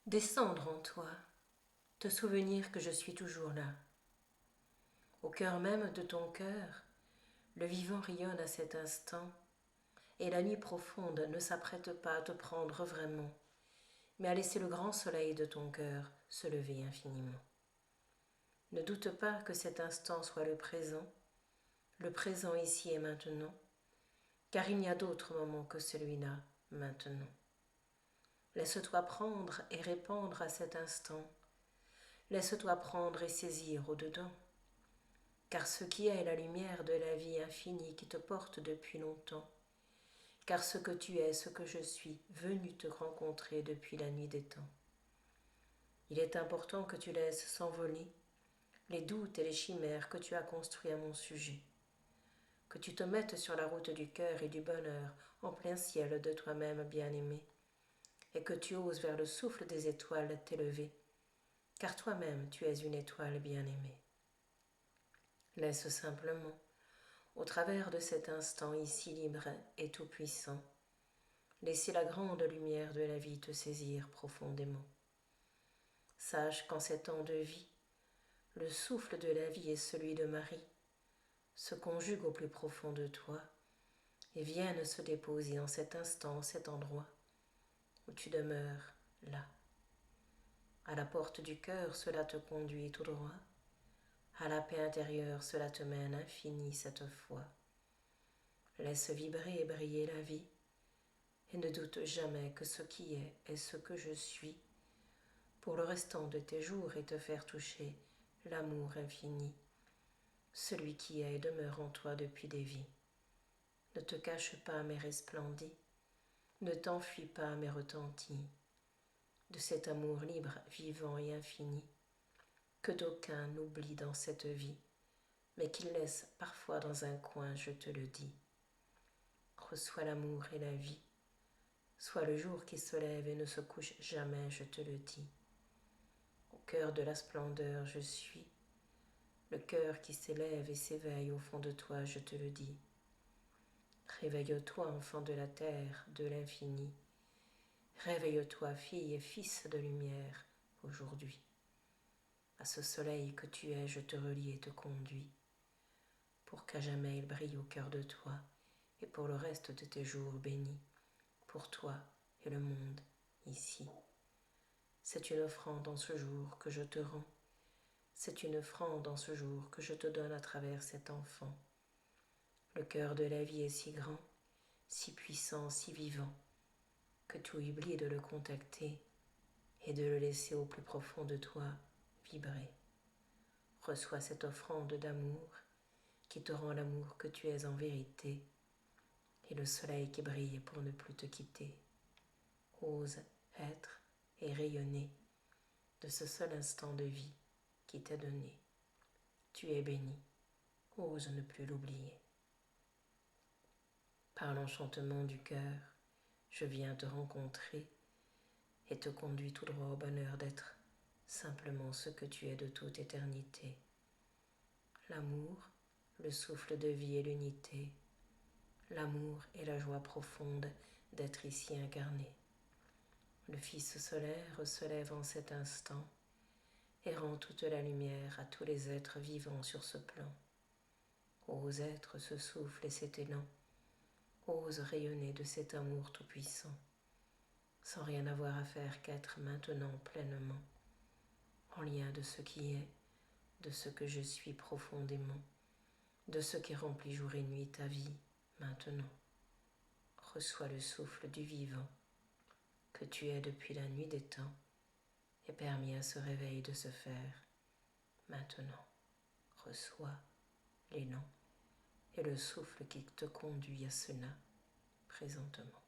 Descendre en toi, te souvenir que je suis toujours là. Au cœur même de ton cœur, le vivant rayonne à cet instant, et la nuit profonde ne s'apprête pas à te prendre vraiment, mais à laisser le grand soleil de ton cœur se lever infiniment. Ne doute pas que cet instant soit le présent ici et maintenant, car il n'y a d'autre moment que celui-là, maintenant. Laisse-toi prendre et répandre à cet instant. Laisse-toi prendre et saisir au-dedans. Car ce qui est la lumière de la vie infinie qui te porte depuis longtemps. Car ce que tu es, ce que je suis, venu te rencontrer depuis la nuit des temps. Il est important que tu laisses s'envoler les doutes et les chimères que tu as construits à mon sujet. Que tu te mettes sur la route du cœur et du bonheur en plein ciel de toi-même bien-aimé. Et que tu oses vers le souffle des étoiles t'élever, car toi-même tu es une étoile bien-aimée. Laisse simplement, au travers de cet instant ici libre et tout-puissant, laisser la grande lumière de la vie te saisir profondément. Sache qu'en ces temps de vie, le souffle de la vie et celui de Marie se conjuguent au plus profond de toi et viennent se déposer en cet instant, cet endroit où tu demeures là. À la porte du cœur, cela te conduit tout droit. À la paix intérieure, cela te mène infini cette fois. Laisse vibrer et briller la vie, et ne doute jamais que ce qui est ce que je suis, pour le restant de tes jours et te faire toucher l'amour infini, celui qui est et demeure en toi depuis des vies. Ne te cache pas mais resplendis, ne t'enfuis pas mais retentis, de cet amour libre, vivant et infini, que d'aucuns n'oublient dans cette vie, mais qu'ils laissent parfois dans un coin, je te le dis. Reçois l'amour et la vie, sois le jour qui se lève et ne se couche jamais, je te le dis. Au cœur de la splendeur, je suis, le cœur qui s'élève et s'éveille au fond de toi, je te le dis. Réveille-toi, enfant de la terre, de l'infini. Réveille-toi, fille et fils de lumière, aujourd'hui. À ce soleil que tu es, je te relie et te conduis, pour qu'à jamais il brille au cœur de toi, et pour le reste de tes jours bénis, pour toi et le monde, ici. C'est une offrande en ce jour que je te rends, c'est une offrande en ce jour que je te donne à travers cet enfant. Le cœur de la vie est si grand, si puissant, si vivant, que tu oublies de le contacter et de le laisser au plus profond de toi vibrer. Reçois cette offrande d'amour qui te rend l'amour que tu es en vérité et le soleil qui brille pour ne plus te quitter. Ose être et rayonner de ce seul instant de vie qui t'est donné. Tu es béni, ose ne plus l'oublier. Par l'enchantement du cœur, je viens te rencontrer et te conduis tout droit au bonheur d'être simplement ce que tu es de toute éternité. L'amour, le souffle de vie et l'unité, l'amour et la joie profonde d'être ici incarné. Le Fils solaire se lève en cet instant et rend toute la lumière à tous les êtres vivants sur ce plan. Ose être ce souffle et cet élan, ose rayonner de cet amour tout-puissant, sans rien avoir à faire qu'être maintenant pleinement, en lien de ce qui est, de ce que je suis profondément, de ce qui remplit jour et nuit ta vie maintenant. Reçois le souffle du vivant que tu es depuis la nuit des temps et permis à ce réveil de se faire maintenant. Reçois l'élan et le souffle qui te conduit à cela présentement.